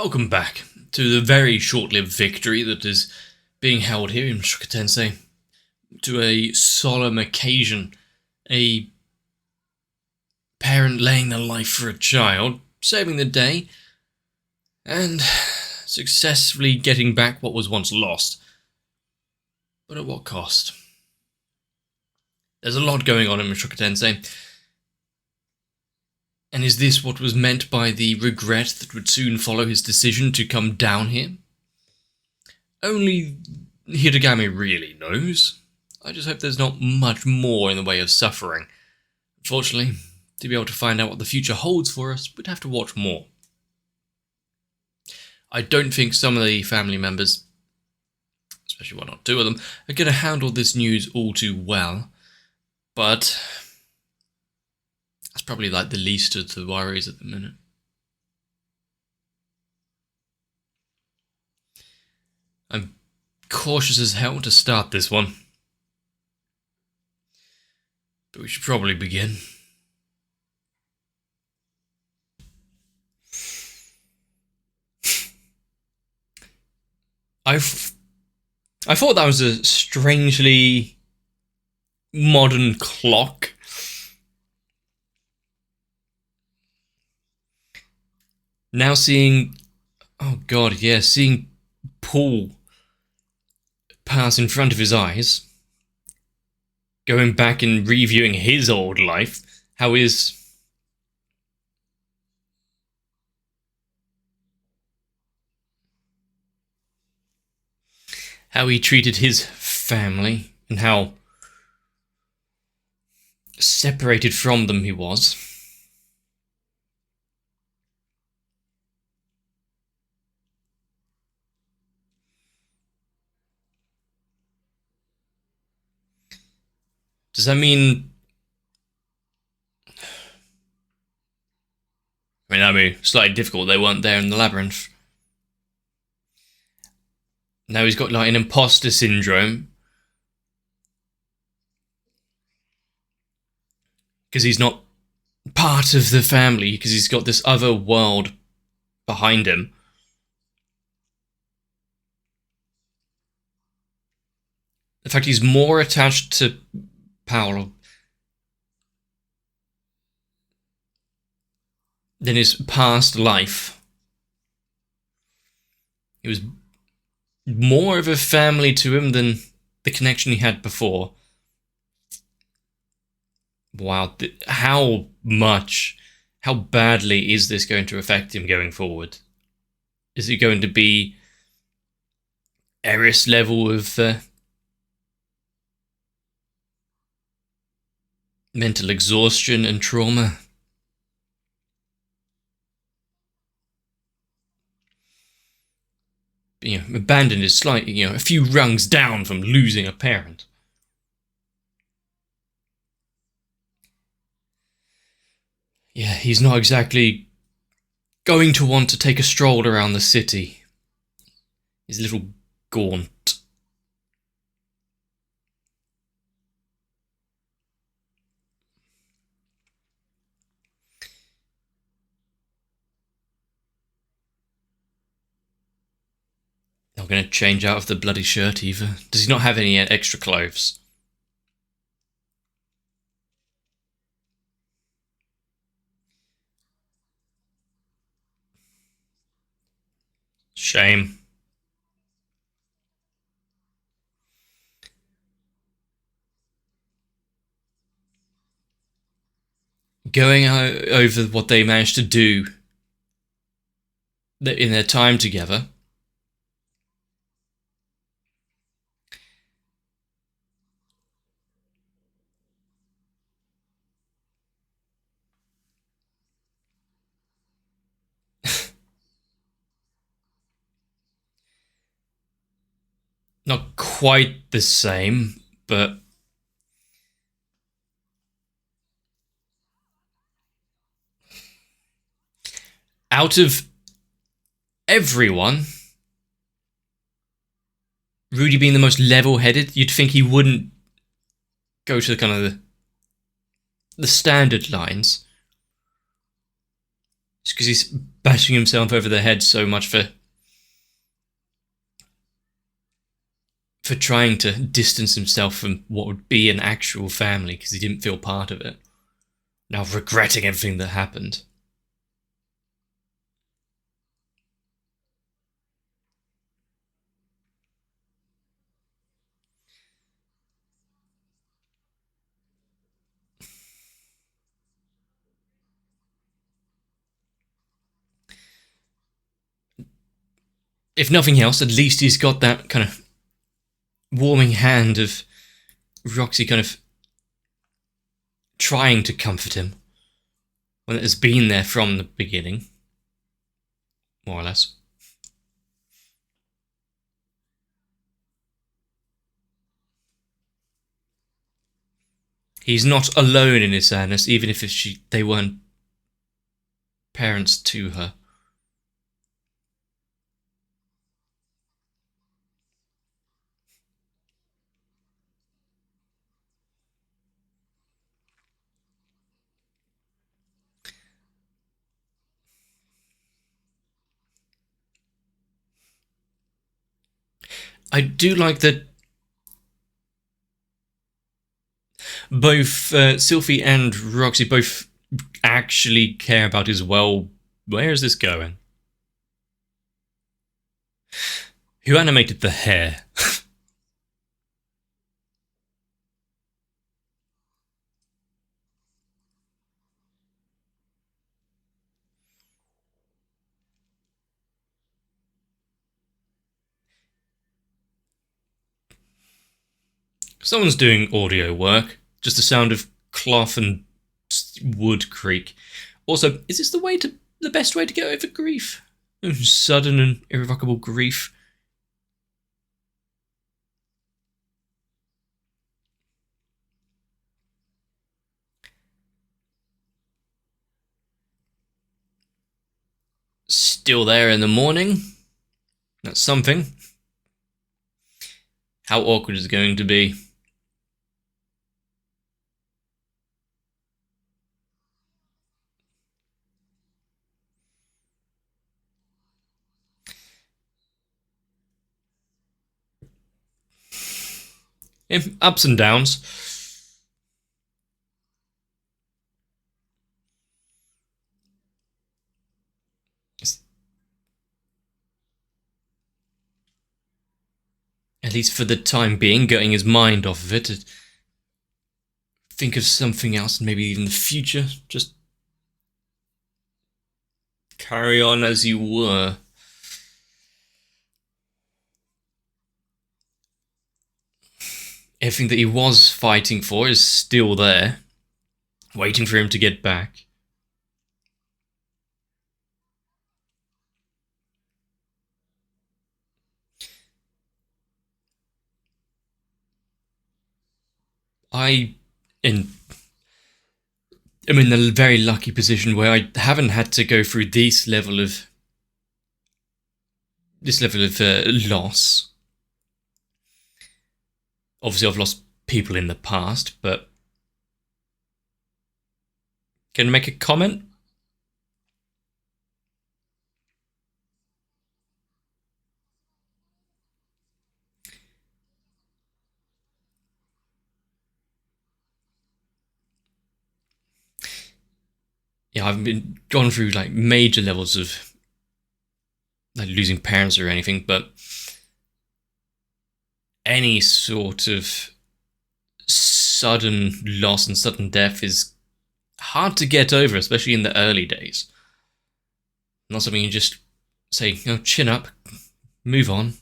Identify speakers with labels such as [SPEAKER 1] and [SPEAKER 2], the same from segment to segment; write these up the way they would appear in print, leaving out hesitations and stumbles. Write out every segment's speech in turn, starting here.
[SPEAKER 1] Welcome back to the very short-lived victory that is being held here in Mushoku Tensei. To a solemn occasion, a parent laying their life for a child, saving the day, and successfully getting back what was once lost. But at what cost? There's a lot going on in Mushoku Tensei. And is this what was meant by the regret that would soon follow his decision to come down here? Only Hiragami really knows. I just hope there's not much more in the way of suffering. Unfortunately, to be able to find out what the future holds for us, we'd have to watch more. I don't think some of the family members, especially one or two of them, are going to handle this news all too well. But that's probably like the least of the worries at the minute. I'm cautious as hell to start this one. But we should probably begin. I thought that was a strangely modern clock. Now seeing, oh god, yeah, seeing Paul pass in front of his eyes, going back and reviewing his old life, how he treated his family, and how separated from them he was. Does that mean... I mean, that'd be slightly difficult. They weren't there in the labyrinth. Now he's got like an imposter syndrome. Because he's not part of the family, because he's got this other world behind him. In fact, he's more attached to Paolo than his past life. It was more of a family to him than the connection he had before. Wow, how badly is this going to affect him going forward? Is it going to be Eris level of mental exhaustion and trauma? Abandoned is slightly, a few rungs down from losing a parent. Yeah, he's not exactly going to want to take a stroll around the city. He's a little gaunt. Not going to change out of the bloody shirt either. Does he not have any extra clothes? Shame. Going over what they managed to do in their time together. Not quite the same, but out of everyone, Rudy being the most level-headed, you'd think he wouldn't go to kind of the standard lines. Just because he's bashing himself over the head so much for trying to distance himself from what would be an actual family because he didn't feel part of it. Now regretting everything that happened. If nothing else, at least he's got that kind of warming hand of Roxy kind of trying to comfort him when it has been there from the beginning, more or less. He's not alone in his sadness, even if they weren't parents to her. I do like that both Sylphie and Roxy both actually care about his well. Where is this going? Who animated the hair? Someone's doing audio work. Just the sound of cloth and wood creak. Also, is this the best way to get over grief? Sudden and irrevocable grief. Still there in the morning? That's something. How awkward is it going to be? Ups and downs. At least for the time being, getting his mind off of it. To think of something else, maybe in the future. Just carry on as you were. Everything that he was fighting for is still there, waiting for him to get back. I'm in the very lucky position where I haven't had to go through this level of loss. Obviously, I've lost people in the past, but can I make a comment? Yeah, I've gone through like major levels of like losing parents or anything, but any sort of sudden loss and sudden death is hard to get over, especially in the early days. Not something you just say, chin up, move on.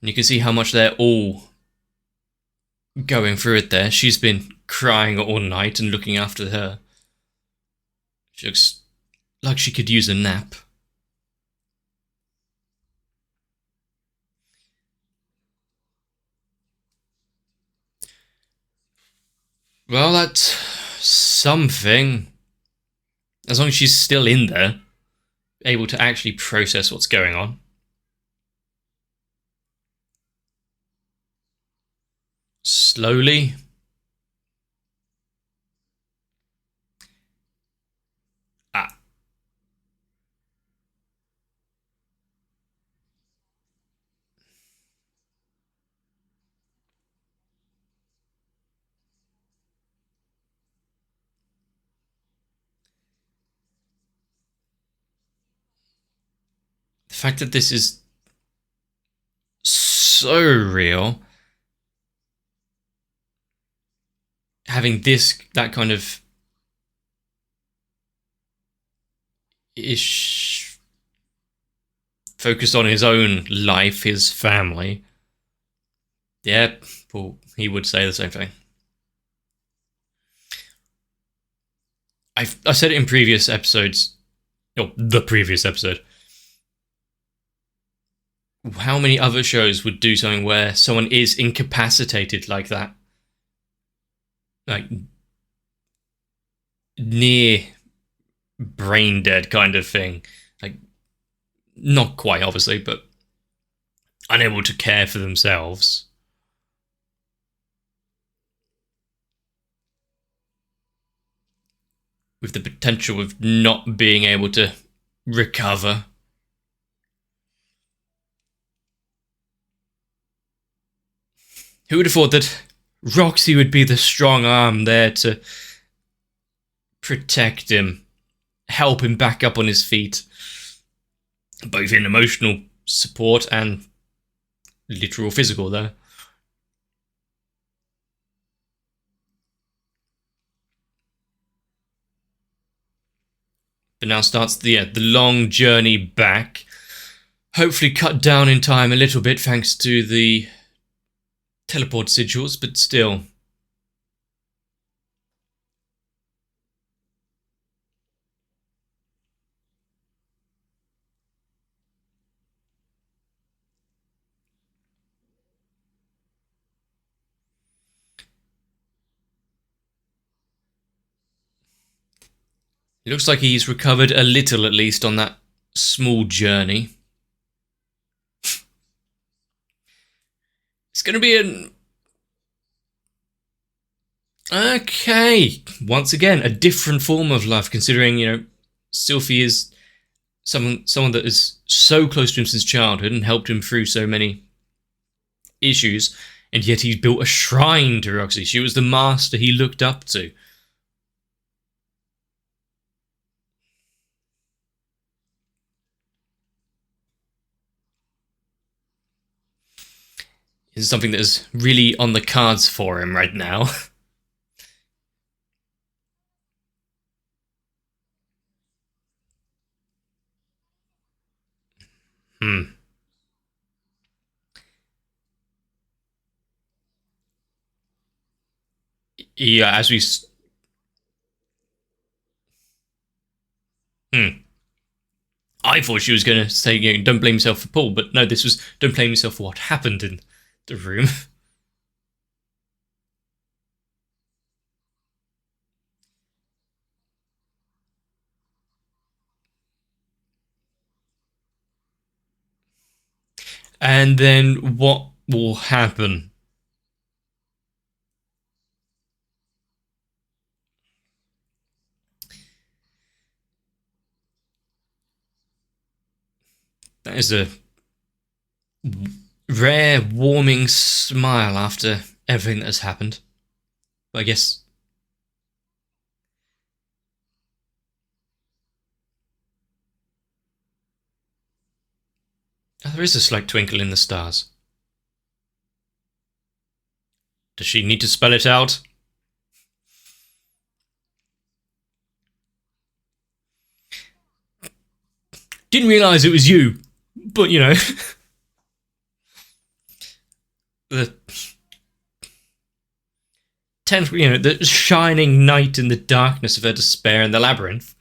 [SPEAKER 1] And you can see how much they're all going through it there. She's been crying all night and looking after her. She looks like she could use a nap. Well, that's something. As long as she's still in there, able to actually process what's going on. Slowly, fact that this is so real, having that kind of ish focused on his own life, his family. Yeah, well, he would say the same thing. I said it in previous episodes, or the previous episode. How many other shows would do something where someone is incapacitated like that? Like, near brain dead kind of thing. Like, not quite, obviously, but unable to care for themselves. With the potential of not being able to recover. Who would have thought that Roxy would be the strong arm there to protect him, help him back up on his feet, both in emotional support and literal physical, though. But now starts the long journey back. Hopefully cut down in time a little bit thanks to the teleport sigils, but still. It looks like he's recovered a little, at least, on that small journey. It's going to be an... Okay. Once again, a different form of love, considering, Sylphie is someone that is so close to him since childhood and helped him through so many issues, and yet he built a shrine to Roxy. She was the master he looked up to. Is something that is really on the cards for him right now. Yeah, as we... I thought she was going to say, don't blame yourself for Paul, but no, this was don't blame yourself for what happened in the room. And then what will happen? That is a rare, warming smile after everything that has happened. I guess... there is a slight twinkle in the stars. Does she need to spell it out? Didn't realise it was you, but the the shining night in the darkness of her despair in the labyrinth.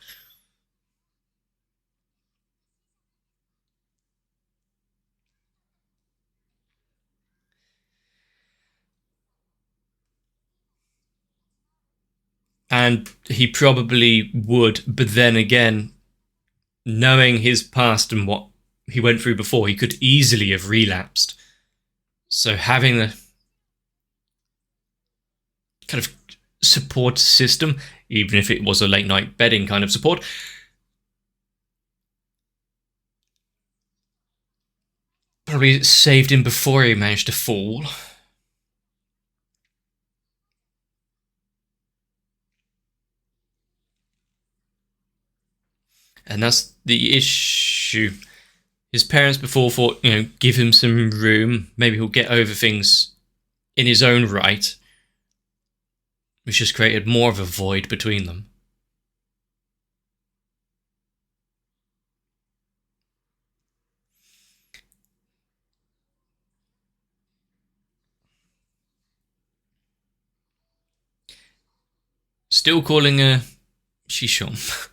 [SPEAKER 1] And he probably would, but then again, knowing his past and what he went through before, he could easily have relapsed. So having a kind of support system, even if it was a late night bedding kind of support, probably saved him before he managed to fall. And that's the issue. His parents before thought, give him some room. Maybe he'll get over things in his own right. Which just created more of a void between them. Still calling her Shishon.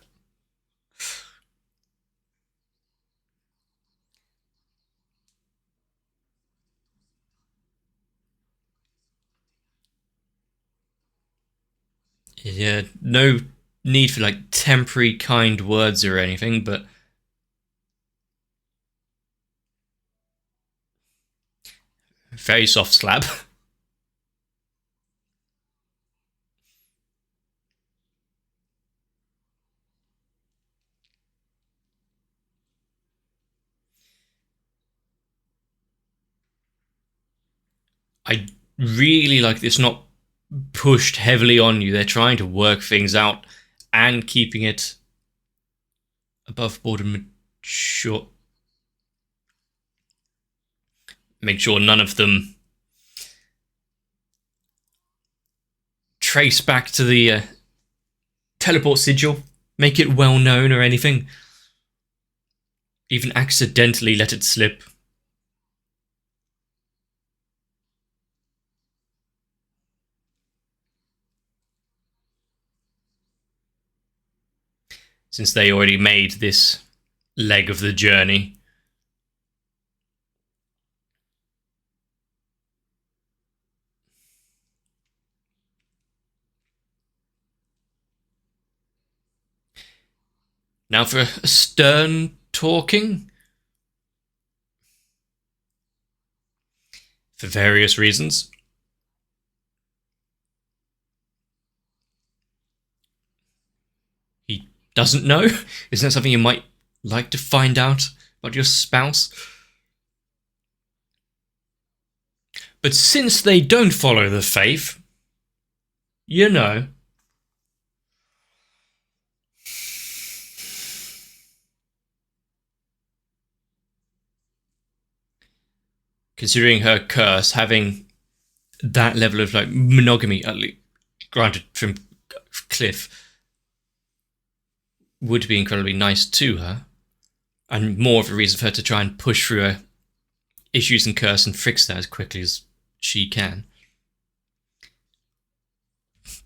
[SPEAKER 1] Yeah, no need for like temporary kind words or anything, but very soft slap. I really like this not pushed heavily on you. They're trying to work things out and keeping it above board and mature. Make sure none of them trace back to the teleport sigil, make it well known or anything. Even accidentally let it slip. Since they already made this leg of the journey. Now for a stern talking. For various reasons. He doesn't know? Isn't that something you might like to find out about your spouse? But since they don't follow the faith, you know. Considering her curse, having that level of like monogamy, at least granted from Cliff, would be incredibly nice to her, and more of a reason for her to try and push through her issues and curse and fix that as quickly as she can.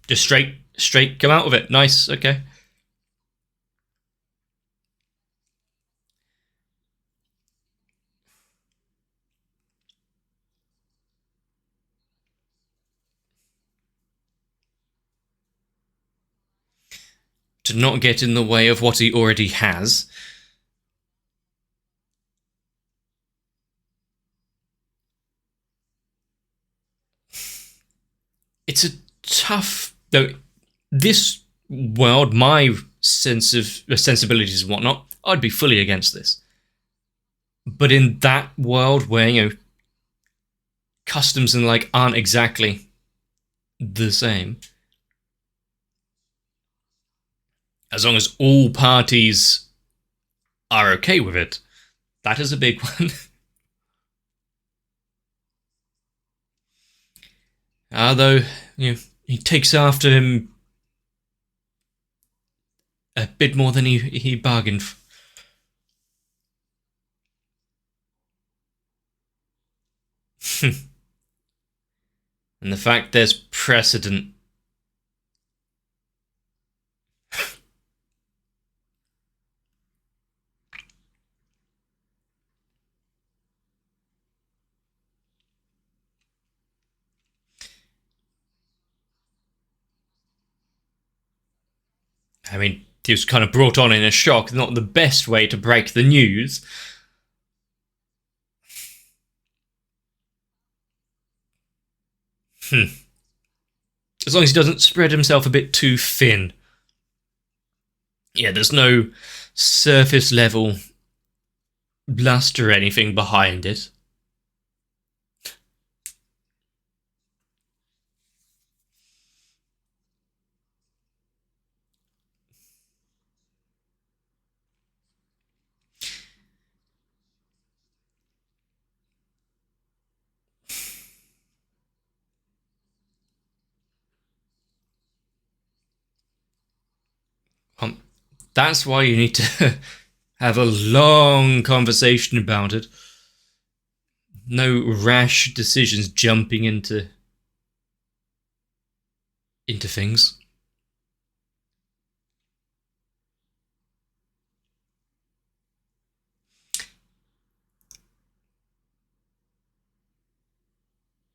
[SPEAKER 1] Just straight come out of it. Nice, okay. To not get in the way of what he already has. It's a tough, though. This world, my sensibilities and whatnot, I'd be fully against this. But in that world where customs and like aren't exactly the same, as long as all parties are okay with it, that is a big one. Although he takes after him a bit more than he bargained for. And the fact there's precedent. I mean, he was kind of brought on in a shock, not the best way to break the news. As long as he doesn't spread himself a bit too thin. Yeah, there's no surface level lust or anything behind it. That's why you need to have a long conversation about it. No rash decisions jumping into things.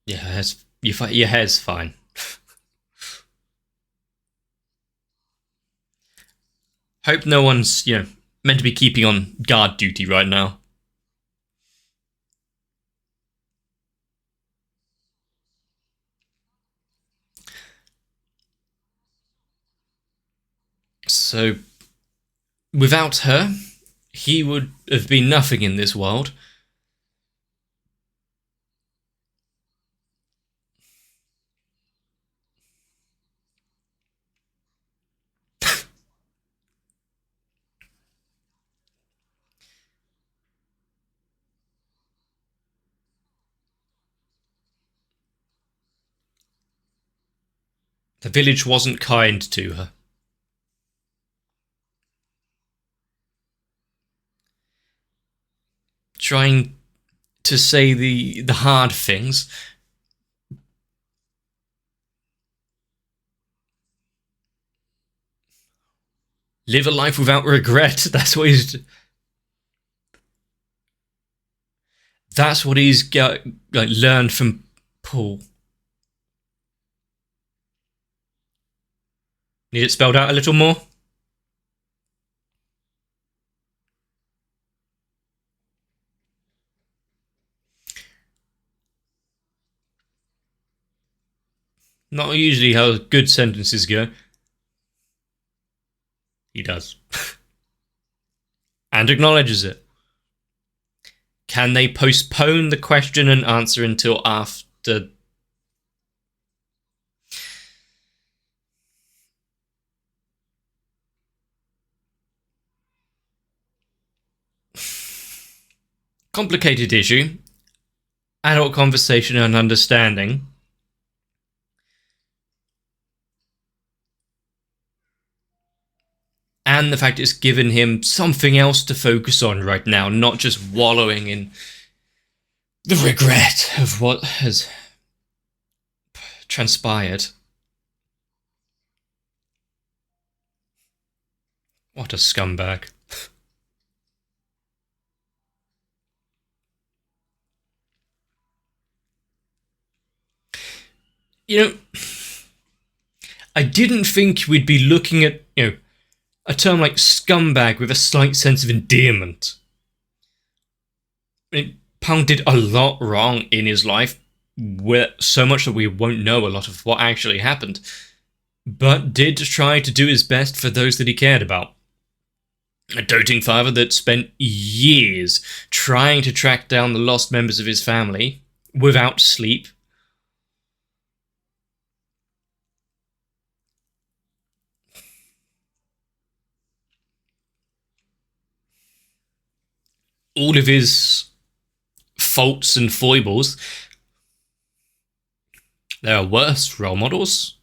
[SPEAKER 1] Yeah, your hair's fine. Hope no one's, meant to be keeping on guard duty right now. So, without her, he would have been nothing in this world. The village wasn't kind to her. Trying to say the hard things. Live a life without regret. That's what he's learned from Paul. Need it spelled out a little more? Not usually how good sentences go. He does. And acknowledges it. Can they postpone the question and answer until after? Complicated issue. Adult conversation and understanding. And the fact it's given him something else to focus on right now, not just wallowing in the regret of what has transpired. What a scumbag. I didn't think we'd be looking at, a term like scumbag with a slight sense of endearment. Pound did a lot wrong in his life, so much that we won't know a lot of what actually happened, but did try to do his best for those that he cared about. A doting father that spent years trying to track down the lost members of his family without sleep. All of his faults and foibles. There are worse role models.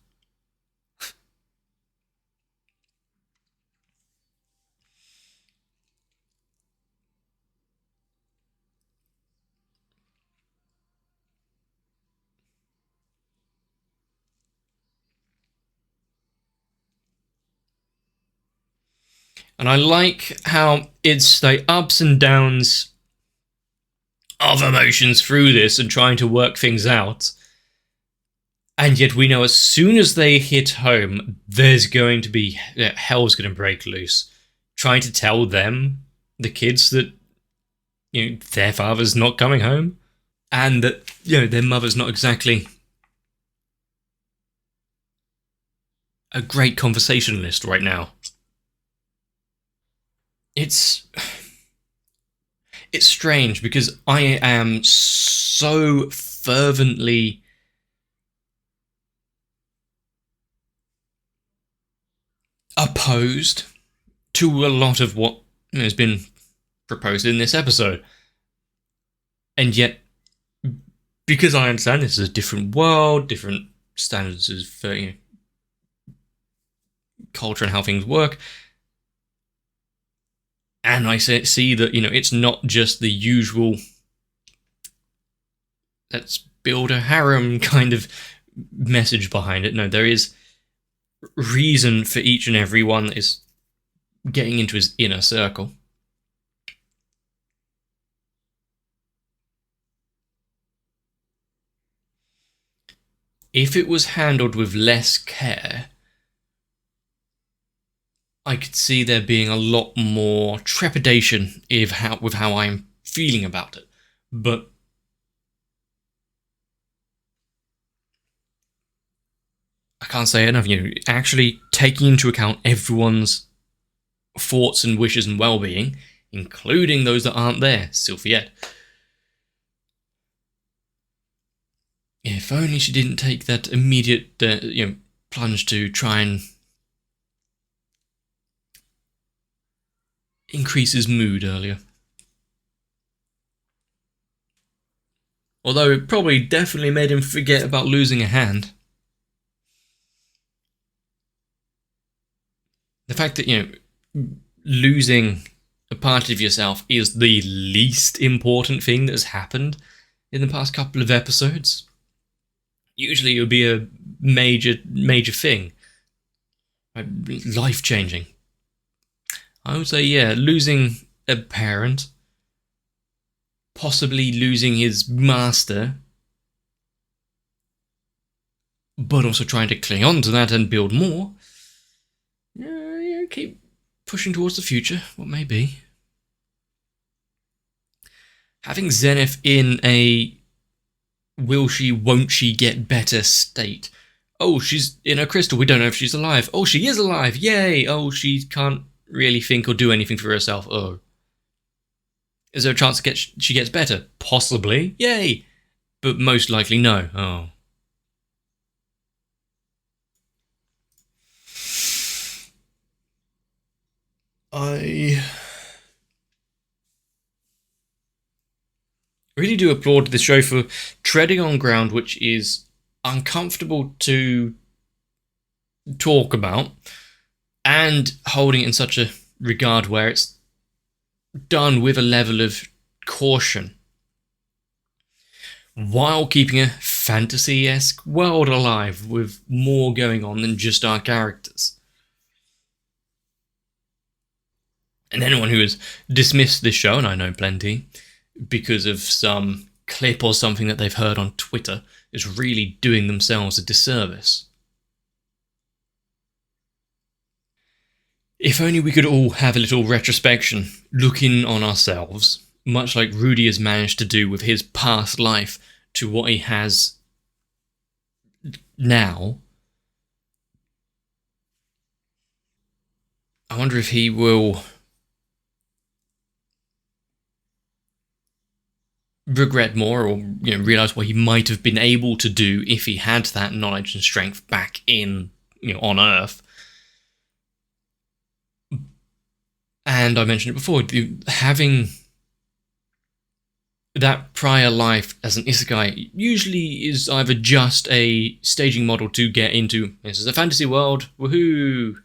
[SPEAKER 1] And I like how it's the ups and downs of emotions through this and trying to work things out. And yet we know as soon as they hit home, there's going to be hell's going to break loose. Trying to tell them, the kids, that their father's not coming home, and that their mother's not exactly a great conversationalist right now. It's strange because I am so fervently opposed to a lot of what has been proposed in this episode. And yet, because I understand this is a different world, different standards for culture and how things work, And I see that, it's not just the usual let's build a harem kind of message behind it. No, there is reason for each and every one that is getting into his inner circle. If it was handled with less care, I could see there being a lot more trepidation with how I'm feeling about it. But I can't say enough, actually taking into account everyone's thoughts and wishes and well-being, including those that aren't there, Sylphiette. If only she didn't take that immediate, plunge to try and increase his mood earlier. Although it probably definitely made him forget about losing a hand. The fact that, losing a part of yourself is the least important thing that has happened in the past couple of episodes. Usually it would be a major thing. Life-changing. I would say, losing a parent, possibly losing his master, but also trying to cling on to that and build more. Keep pushing towards the future, what may be. Having Zenith in a will she, won't she get better state. Oh, she's in a crystal, we don't know if she's alive. Oh, she is alive, yay! Oh, she can't really think or do anything for herself. Oh. Is there a chance she gets better? Possibly, yay! But most likely no. Oh. I really do applaud this show for treading on ground which is uncomfortable to talk about and holding it in such a regard where it's done with a level of caution while keeping a fantasy-esque world alive with more going on than just our characters. And anyone who has dismissed this show, and I know plenty, because of some clip or something that they've heard on Twitter, is really doing themselves a disservice. If only we could all have a little retrospection, looking on ourselves, much like Rudy has managed to do with his past life to what he has now. I wonder if he will regret more or realise what he might have been able to do if he had that knowledge and strength back in, on Earth. And I mentioned it before, having that prior life as an isekai usually is either just a staging model to get into, this is a fantasy world, woohoo!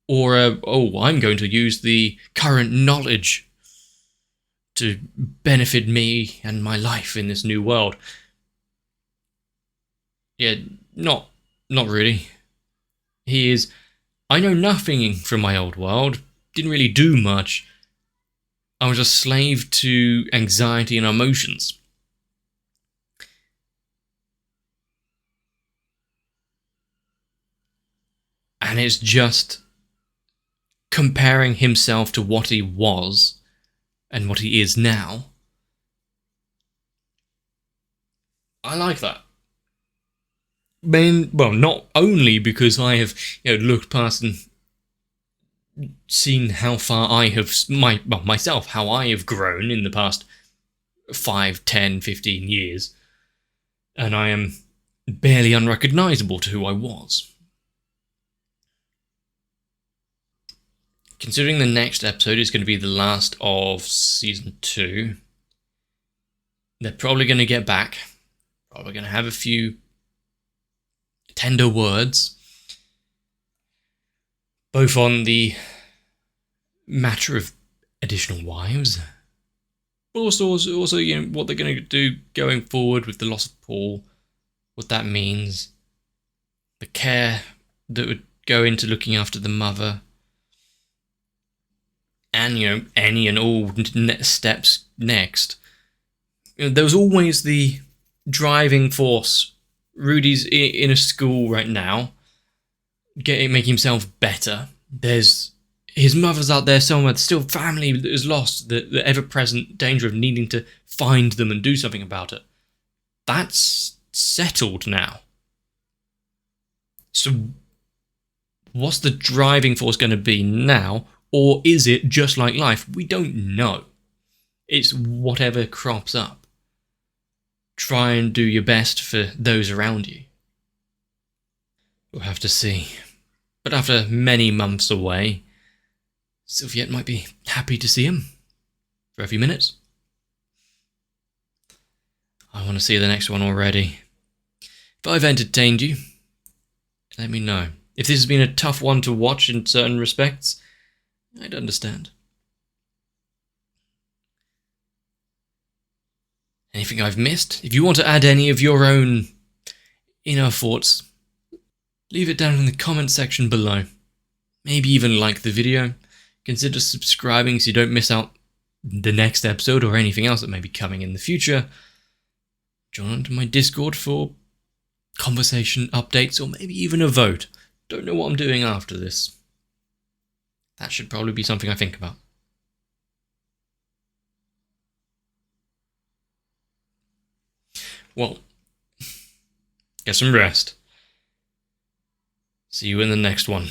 [SPEAKER 1] Or, I'm going to use the current knowledge to benefit me and my life in this new world. Yeah, not really. He is, I know nothing from my old world, didn't really do much. I was a slave to anxiety and emotions. And it's just comparing himself to what he was and what he is now. I like that. Well, not only because I have looked past and seen how far I have, myself, how I have grown in the past 5, 10, 15 years, and I am barely unrecognisable to who I was. Considering the next episode is going to be the last of Season 2, they're probably going to get back, probably going to have a few tender words, both on the matter of additional wives. But also, you know, what they're going to do going forward with the loss of Paul, what that means, the care that would go into looking after the mother, and, you know, any and all steps next. You know, there was always the driving force. Rudy's in a school right now, making himself better. There's his mother's out there somewhere, still family that is lost, the ever-present danger of needing to find them and do something about it. That's settled now. So what's the driving force going to be now? Or is it just like life? We don't know. It's whatever crops up. Try and do your best for those around you. We'll have to see. But after many months away, Sylviette might be happy to see him for a few minutes. I want to see the next one already. If I've entertained you, let me know. If this has been a tough one to watch in certain respects, I'd understand. Anything I've missed? If you want to add any of your own inner thoughts, leave it down in the comment section below. Maybe even like the video. Consider subscribing so you don't miss out the next episode or anything else that may be coming in the future. Join onto my Discord for conversation updates or maybe even a vote. Don't know what I'm doing after this. That should probably be something I think about. Well, get some rest. See you in the next one.